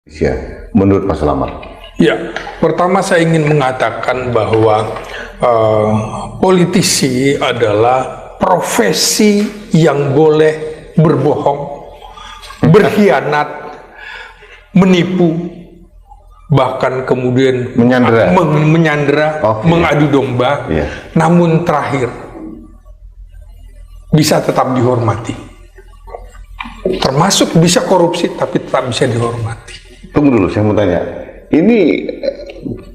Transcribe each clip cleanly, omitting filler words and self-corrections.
Ya, menurut Pak Slamet. Ya, pertama saya ingin mengatakan bahwa politisi adalah profesi yang boleh berbohong, berkhianat, menipu, bahkan kemudian menyandera, mengadu domba. Namun terakhir bisa tetap dihormati. Termasuk bisa korupsi, tapi tetap bisa dihormati. Tunggu dulu, saya mau tanya. Ini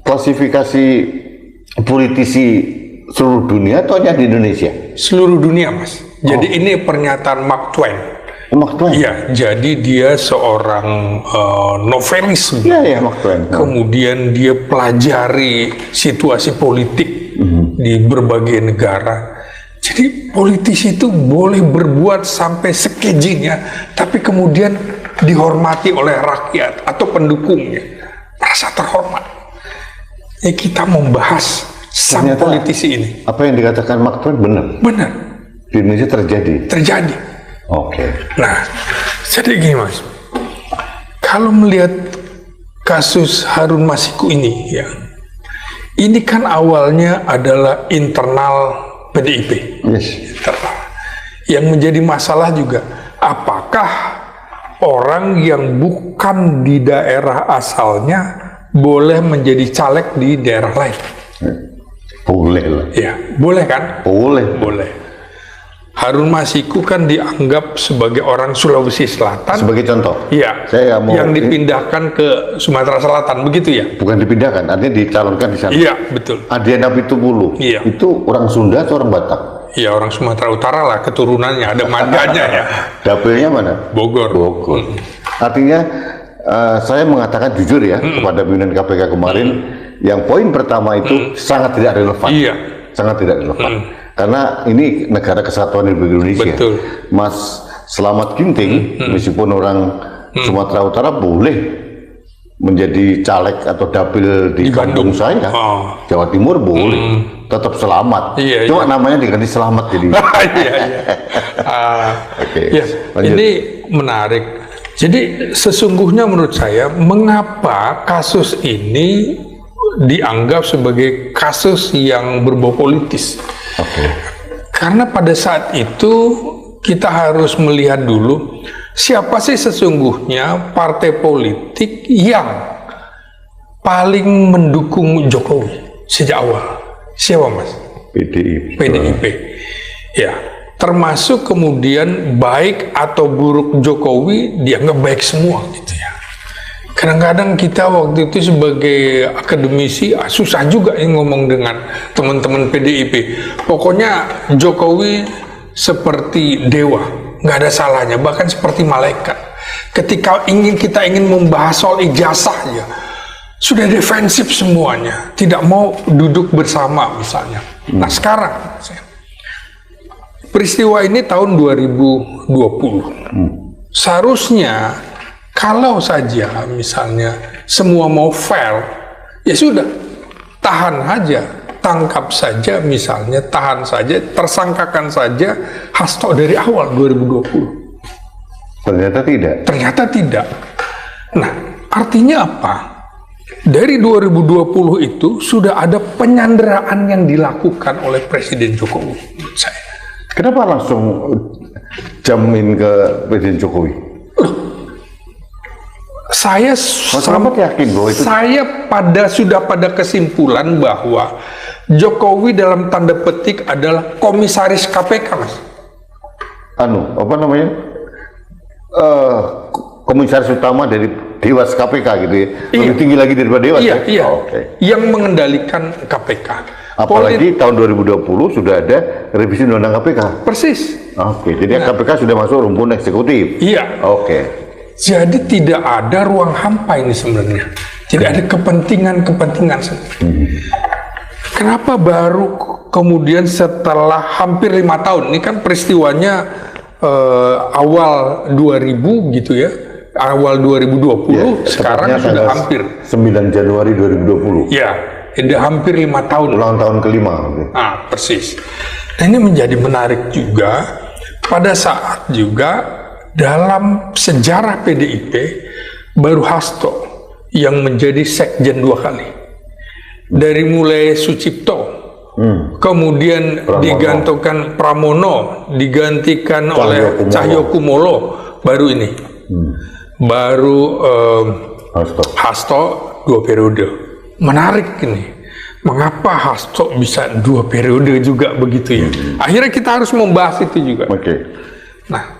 klasifikasi politisi seluruh dunia atau hanya di Indonesia? Seluruh dunia, Mas. Jadi ini pernyataan Mark Twain. Mark Twain? Iya, jadi dia seorang novelis. Iya, Mark Twain. Kemudian dia pelajari situasi politik di berbagai negara. Jadi politisi itu boleh berbuat sampai sekejinya, tapi kemudian dihormati oleh rakyat atau pendukungnya, merasa terhormat. Kita membahas sang politisi ini. Apa yang dikatakan Mark Twain benar? Benar. Di Indonesia terjadi? Terjadi. Oke. Nah, jadi gini Mas, kalau melihat kasus Harun Masiku ini, ya, ini kan awalnya adalah internal PDIP. Yes. Yang menjadi masalah juga, apakah orang yang bukan di daerah asalnya boleh menjadi caleg di daerah lain? Boleh lah. Ya, boleh kan? Boleh. Boleh. Harun Masiku kan dianggap sebagai orang Sulawesi Selatan. Sebagai contoh? Iya. Saya mau yang dipindahkan ke Sumatera Selatan, begitu ya? Bukan dipindahkan, artinya dicalonkan di sana. Iya, betul. Adiana Pitupulu. Iya. Itu orang Sunda atau orang Batak? Iya, orang Sumatera Utara lah, keturunannya, ada marganya ya. Dapilnya mana? Bogor. Bogor. Artinya saya mengatakan jujur ya kepada pimpinan KPK kemarin, yang poin pertama itu sangat tidak relevan. Iya. Sangat tidak relevan. Karena ini negara kesatuan Republik Indonesia. Betul. Mas Slamet Ginting, meskipun orang Sumatera Utara boleh menjadi caleg atau dapil di kampung saya, Jawa Timur boleh, tetap Slamet. Iya, Cuma namanya diganti Slamet jadi. Iya. Oke. Ya, ini menarik. Jadi sesungguhnya menurut saya, mengapa kasus ini dianggap sebagai kasus yang berbau politis? Karena pada saat itu kita harus melihat dulu siapa sih sesungguhnya partai politik yang paling mendukung Jokowi sejak awal. Siapa Mas? PDIP. Ya, termasuk kemudian baik atau buruk Jokowi dianggap baik semua gitu ya. Kadang-kadang kita waktu itu sebagai akademisi susah juga ngomong dengan teman-teman PDIP. Pokoknya Jokowi seperti dewa, nggak ada salahnya, bahkan seperti malaikat. Ketika kita ingin membahas soal ijazah ya, sudah defensif semuanya, tidak mau duduk bersama misalnya. Nah sekarang, peristiwa ini tahun 2020. Seharusnya kalau saja misalnya semua mau fair, ya sudah, tahan saja, tangkap saja misalnya, tahan saja, tersangkakan saja Hasto dari awal 2020. Ternyata tidak. Ternyata tidak. Nah, artinya apa? Dari 2020 itu sudah ada penyanderaan yang dilakukan oleh Presiden Jokowi, menurut saya. Kenapa langsung jamin ke Presiden Jokowi? Saya yakin bahwa itu... Saya sudah pada kesimpulan bahwa Jokowi dalam tanda petik adalah komisaris KPK, Mas. Apa namanya? Komisaris utama dari Dewas KPK gitu ya. Lebih tinggi lagi daripada Dewas ya? Iya. Yang mengendalikan KPK. Apalagi tahun 2020 sudah ada revisi undang-undang KPK. Persis. Jadi KPK sudah masuk rumpun eksekutif. Iya. Jadi tidak ada ruang hampa ini sebenarnya. Tidak ada kepentingan-kepentingan. Kenapa baru kemudian setelah hampir 5 tahun, ini kan peristiwanya awal 2000 gitu ya, awal 2020, sekarang sudah hampir 9 Januari 2020. Ya, sudah hampir 5 tahun. Ulang tahun kelima. Persis. Nah, ini menjadi menarik juga pada saat juga dalam sejarah PDIP baru Hasto yang menjadi sekjen 2 kali. Dari mulai Sucipto, kemudian digantungkan Pramono, digantikan oleh Cahyokumolo, baru ini. Baru Hasto 2 periode. Menarik ini. Mengapa Hasto bisa 2 periode juga begitu ya? Akhirnya kita harus membahas itu juga. Nah,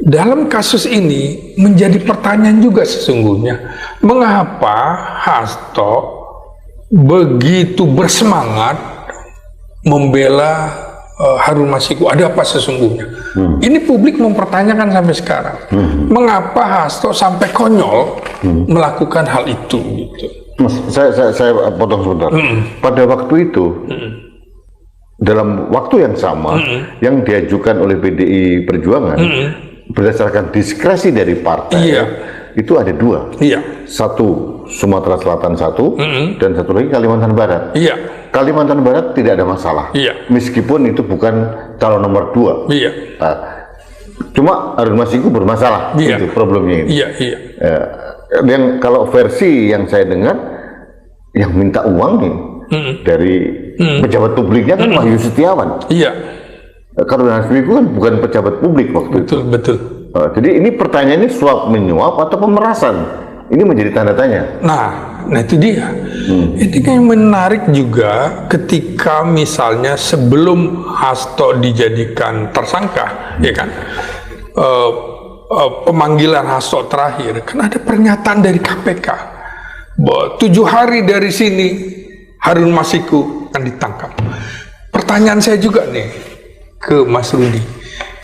dalam kasus ini menjadi pertanyaan juga sesungguhnya, mengapa Hasto begitu bersemangat membela Harun Masiku? Ada apa sesungguhnya? Ini publik mempertanyakan sampai sekarang. Mengapa Hasto sampai konyol melakukan hal itu? Gitu. Mas, saya potong sebentar. Pada waktu itu, dalam waktu yang sama, yang diajukan oleh PDI Perjuangan, berdasarkan diskresi dari partai, itu ada 2. Satu Sumatera Selatan 1, dan satu lagi Kalimantan Barat. Kalimantan Barat tidak ada masalah, meskipun itu bukan calon nomor 2. Nah, cuma Harun Masiku bermasalah, itu problemnya ini. Yang kalau versi yang saya dengar, yang minta uang nih dari pejabat publiknya kan Wahyu Setiawan. Karena Harun Masiku kan bukan pejabat publik waktu itu. Jadi ini pertanyaannya suap menyuap atau pemerasan? Ini menjadi tanda tanya. Nah itu dia. Ini kan menarik juga ketika misalnya sebelum Hasto dijadikan tersangka, ya kan? Pemanggilan Hasto terakhir, kan ada pernyataan dari KPK bahwa 7 hari dari sini Harun Masiku akan ditangkap. Pertanyaan saya juga nih ke Mas Rudi,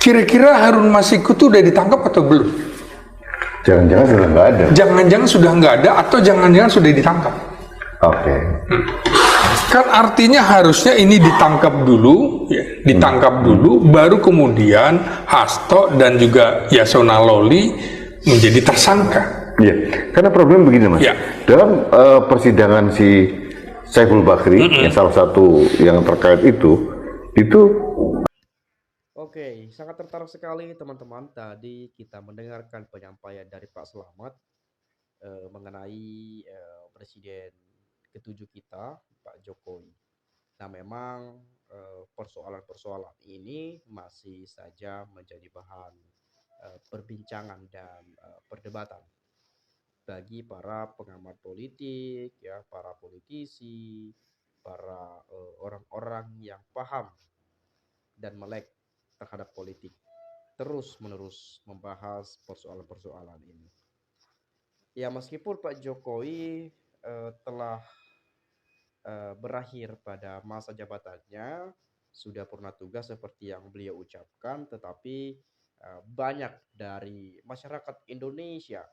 kira-kira Harun Masiku tuh udah ditangkap atau belum? Jangan-jangan sudah nggak ada. Jangan-jangan sudah nggak ada atau jangan-jangan sudah ditangkap. Kan artinya harusnya ini ditangkap dulu, ya, baru kemudian Hasto dan juga Yasona Lawli menjadi tersangka. Karena problem begini, Mas. Dalam persidangan si Saiful Bakri, yang salah satu yang terkait itu Oke, sangat tertarik sekali teman-teman. Tadi kita mendengarkan penyampaian dari Pak Slamet mengenai Presiden ke-7 kita, Pak Jokowi. Nah, memang persoalan-persoalan ini masih saja menjadi bahan perbincangan dan perdebatan bagi para pengamat politik, ya, para politisi, para orang-orang yang paham dan melek terhadap politik, terus-menerus membahas persoalan-persoalan ini. Ya, meskipun Pak Jokowi telah berakhir pada masa jabatannya, sudah purna tugas seperti yang beliau ucapkan, tetapi banyak dari masyarakat Indonesia,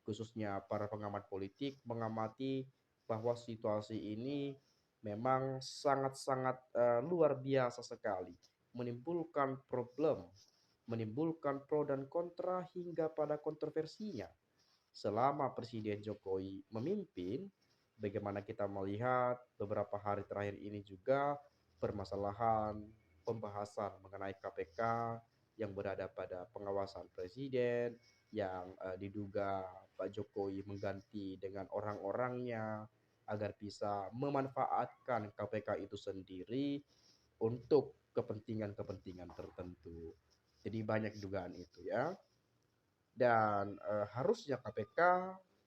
khususnya para pengamat politik, mengamati bahwa situasi ini memang sangat-sangat luar biasa sekali, menimbulkan problem, menimbulkan pro dan kontra hingga pada kontroversinya. Selama Presiden Jokowi memimpin, bagaimana kita melihat beberapa hari terakhir ini juga permasalahan pembahasan mengenai KPK yang berada pada pengawasan Presiden, yang diduga Pak Jokowi mengganti dengan orang-orangnya agar bisa memanfaatkan KPK itu sendiri untuk kepentingan-kepentingan tertentu. Jadi banyak dugaan itu, ya. Dan harusnya KPK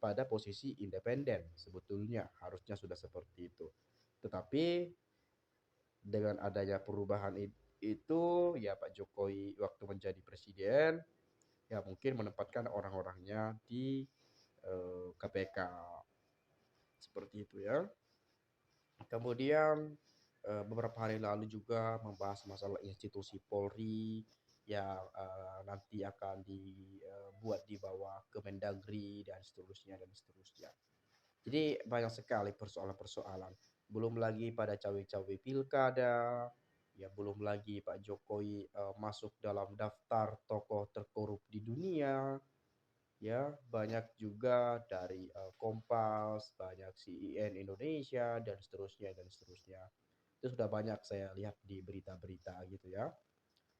pada posisi independen, sebetulnya harusnya sudah seperti itu. Tetapi dengan adanya perubahan itu, ya, Pak Jokowi waktu menjadi presiden, ya, mungkin menempatkan orang-orangnya di KPK seperti itu, ya. Kemudian beberapa hari lalu juga membahas masalah institusi Polri yang nanti akan dibuat di bawah Kemendagri dan seterusnya dan seterusnya. Jadi banyak sekali persoalan-persoalan. Belum lagi pada cawe-cawe pilkada, ya, belum lagi Pak Jokowi masuk dalam daftar tokoh terkorup di dunia. Ya, banyak juga dari Kompas, banyak CIN Indonesia dan seterusnya dan seterusnya. Itu sudah banyak saya lihat di berita-berita gitu, ya.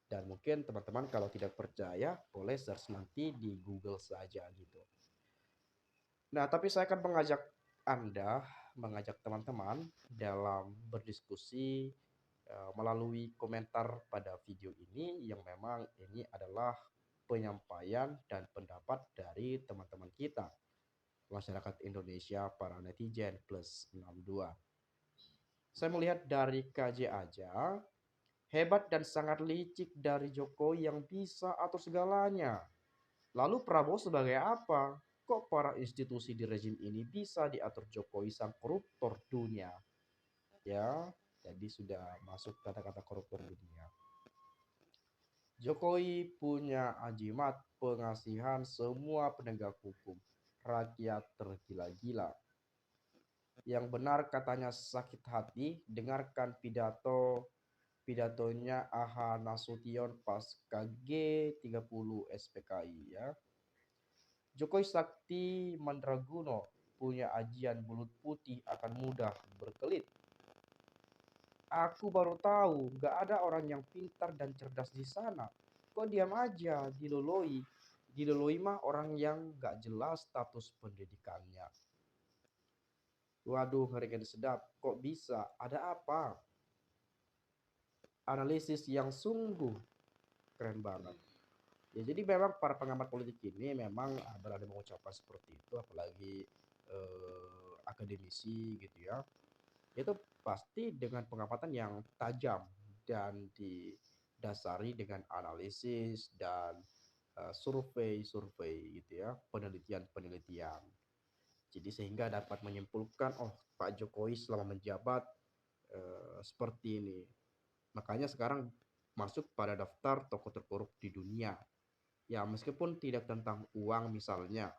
Dan mungkin teman-teman kalau tidak percaya boleh search nanti di Google saja gitu. Nah, tapi saya akan mengajak Anda, mengajak teman-teman dalam berdiskusi melalui komentar pada video ini yang memang ini adalah penyampaian dan pendapat dari teman-teman kita, masyarakat Indonesia, para netizen plus 62. Saya melihat dari KJ aja, hebat dan sangat licik dari Jokowi yang bisa atur segalanya. Lalu Prabowo sebagai apa? Kok para institusi di rezim ini bisa diatur Jokowi sang koruptor dunia? Ya, jadi sudah masuk kata-kata koruptor dunia. Jokowi punya ajimat pengasihan semua penegak hukum. Rakyat tergila-gila. Yang benar katanya sakit hati, dengarkan pidatonya AH Nasution pas KG30 SPKI ya. Jokowi Sakti Mandragono punya ajian bulut putih akan mudah berkelit. Aku baru tahu, gak ada orang yang pintar dan cerdas di sana. Kok diam aja, diloloi. Diloloi mah orang yang gak jelas status pendidikannya. Waduh, ngeri sedap. Kok bisa? Ada apa? Analisis yang sungguh keren banget. Ya, jadi memang para pengamat politik ini memang berani mengucapkan seperti itu, apalagi akademisi gitu ya. Itu pasti dengan pengamatan yang tajam dan didasari dengan analisis dan survei-survei gitu ya, penelitian-penelitian. Jadi sehingga dapat menyimpulkan, oh Pak Jokowi selama menjabat seperti ini. Makanya sekarang masuk pada daftar tokoh terkorup di dunia. Ya meskipun tidak tentang uang misalnya,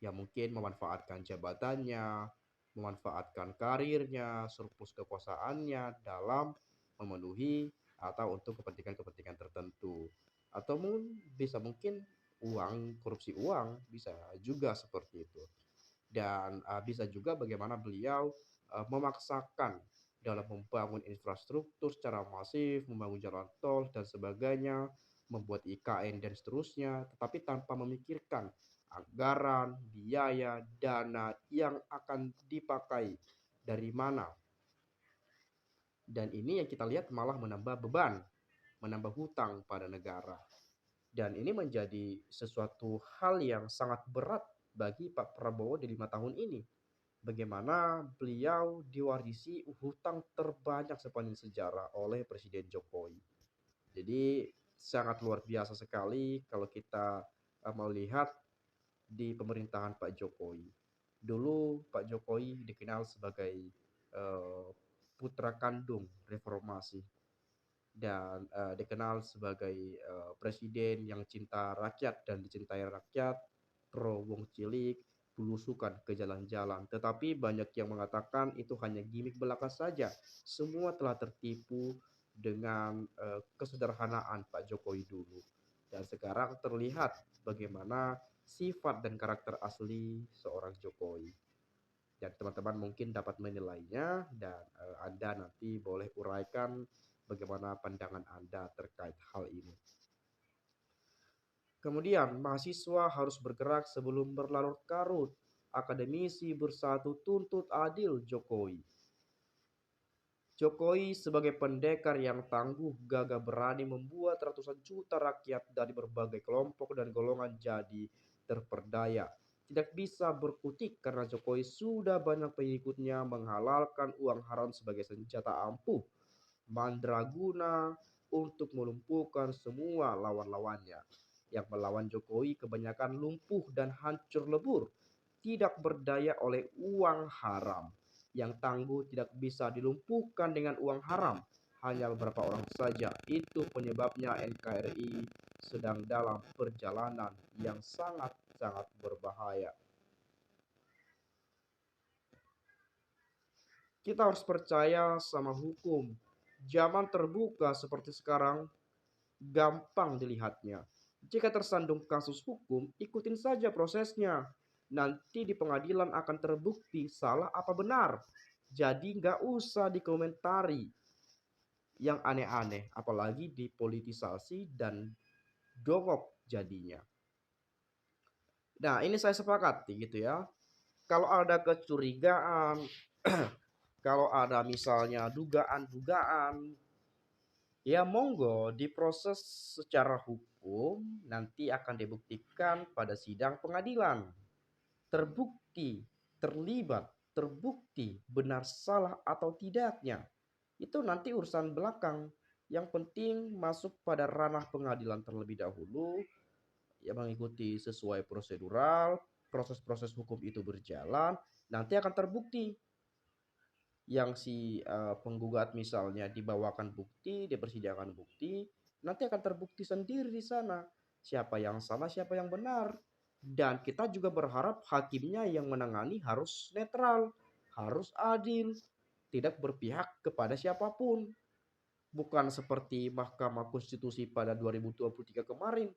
ya mungkin memanfaatkan jabatannya, memanfaatkan karirnya, surplus kekuasaannya dalam memenuhi atau untuk kepentingan-kepentingan tertentu. Atau mungkin uang, korupsi uang, bisa juga seperti itu. Dan bisa juga bagaimana beliau memaksakan dalam membangun infrastruktur secara masif, membangun jalan tol dan sebagainya, membuat IKN dan seterusnya, tetapi tanpa memikirkan anggaran, biaya, dana yang akan dipakai dari mana. Dan ini yang kita lihat malah menambah beban, menambah hutang pada negara. Dan ini menjadi sesuatu hal yang sangat berat bagi Pak Prabowo di 5 tahun ini. Bagaimana beliau diwarisi hutang terbanyak sepanjang sejarah oleh Presiden Jokowi. Jadi sangat luar biasa sekali kalau kita melihat di pemerintahan Pak Jokowi. Dulu Pak Jokowi dikenal sebagai putra kandung reformasi dan dikenal sebagai presiden yang cinta rakyat dan dicintai rakyat, pro wong cilik, belusukan ke jalan-jalan. Tetapi banyak yang mengatakan itu hanya gimmick belaka saja. Semua telah tertipu dengan kesederhanaan Pak Jokowi dulu. Dan sekarang terlihat bagaimana sifat dan karakter asli seorang Jokowi. Dan teman-teman mungkin dapat menilainya dan Anda nanti boleh uraikan bagaimana pandangan Anda terkait hal ini. Kemudian, mahasiswa harus bergerak sebelum berlarut-larut. Akademisi bersatu tuntut adil Jokowi. Jokowi sebagai pendekar yang tangguh, gagah berani membuat ratusan juta rakyat dari berbagai kelompok dan golongan jadi terperdaya. Tidak bisa berkutik karena Jokowi sudah banyak pengikutnya menghalalkan uang haram sebagai senjata ampuh mandraguna untuk melumpuhkan semua lawan-lawannya. Yang melawan Jokowi kebanyakan lumpuh dan hancur lebur, tidak berdaya oleh uang haram. Yang tangguh tidak bisa dilumpuhkan dengan uang haram. Hanya beberapa orang saja. Itu penyebabnya NKRI sedang dalam perjalanan yang sangat-sangat berbahaya. Kita harus percaya sama hukum. Zaman terbuka seperti sekarang gampang dilihatnya. Jika tersandung kasus hukum, ikutin saja prosesnya. Nanti di pengadilan akan terbukti salah apa benar. Jadi nggak usah dikomentari yang aneh-aneh, apalagi dipolitisasi dan dongok jadinya. Nah, ini saya sepakat gitu ya. kalau ada kecurigaan, kalau ada misalnya dugaan-dugaan, ya monggo diproses secara hukum, nanti akan dibuktikan pada sidang pengadilan. Terbukti, terlibat, terbukti benar salah atau tidaknya. Itu nanti urusan belakang. Yang penting masuk pada ranah pengadilan terlebih dahulu, ya mengikuti sesuai prosedural, proses-proses hukum itu berjalan, nanti akan terbukti. Yang si penggugat misalnya dibawakan bukti, di persidangan bukti, nanti akan terbukti sendiri di sana siapa yang salah, siapa yang benar. Dan kita juga berharap hakimnya yang menangani harus netral, harus adil, tidak berpihak kepada siapapun. Bukan seperti Mahkamah Konstitusi pada 2023 kemarin,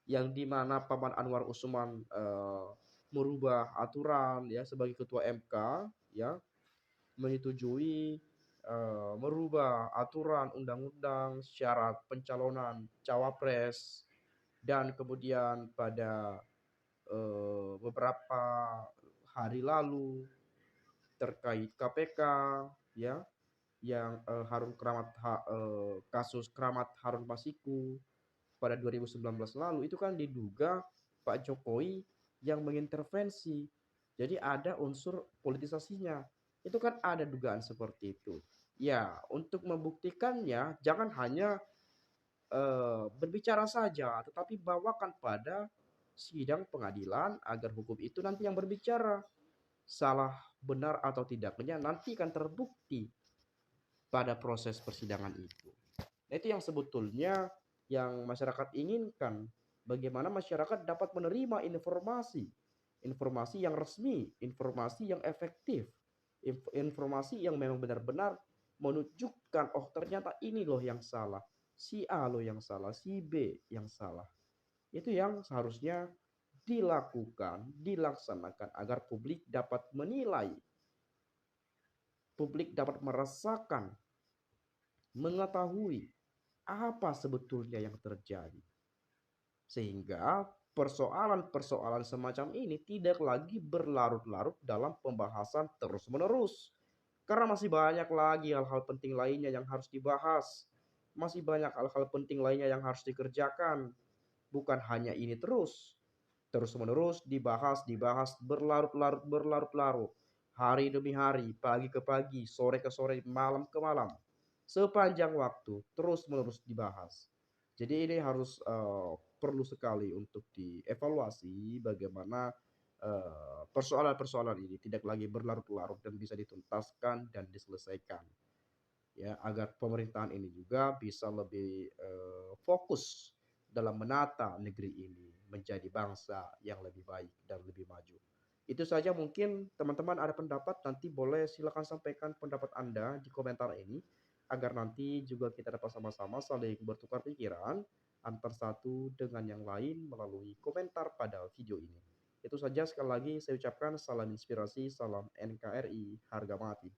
yang dimana Paman Anwar Usman merubah aturan ya sebagai ketua MK, ya menyetujui merubah aturan undang-undang syarat pencalonan cawapres, dan kemudian pada beberapa hari lalu terkait KPK, ya yang kasus Keramat Harun Masiku pada 2019 lalu, itu kan diduga Pak Jokowi yang mengintervensi. Jadi ada unsur politisasinya. Itu kan ada dugaan seperti itu. Ya, untuk membuktikannya jangan hanya berbicara saja, tetapi bawakan pada sidang pengadilan agar hukum itu nanti yang berbicara. Salah benar atau tidaknya nanti akan terbukti pada proses persidangan itu. Nah, itu yang sebetulnya yang masyarakat inginkan. Bagaimana masyarakat dapat menerima informasi, informasi yang resmi, informasi yang efektif, informasi yang memang benar-benar menunjukkan, oh ternyata ini loh yang salah, si A loh yang salah, si B yang salah. Itu yang seharusnya dilakukan, dilaksanakan agar publik dapat menilai, publik dapat merasakan, mengetahui apa sebetulnya yang terjadi. Sehingga persoalan-persoalan semacam ini tidak lagi berlarut-larut dalam pembahasan terus-menerus. Karena masih banyak lagi hal-hal penting lainnya yang harus dibahas. Masih banyak hal-hal penting lainnya yang harus dikerjakan. Bukan hanya ini terus-menerus dibahas, berlarut-larut. Hari demi hari, pagi ke pagi, sore ke sore, malam ke malam. Sepanjang waktu, terus-menerus dibahas. Jadi ini harus perlu sekali untuk dievaluasi bagaimana persoalan-persoalan ini tidak lagi berlarut-larut dan bisa dituntaskan dan diselesaikan. Ya, agar pemerintahan ini juga bisa lebih fokus dalam menata negeri ini menjadi bangsa yang lebih baik dan lebih maju. Itu saja, mungkin teman-teman ada pendapat, nanti boleh silakan sampaikan pendapat Anda di komentar ini agar nanti juga kita dapat sama-sama saling bertukar pikiran antar satu dengan yang lain melalui komentar pada video ini. Itu saja, sekali lagi saya ucapkan salam inspirasi, salam NKRI, harga mati.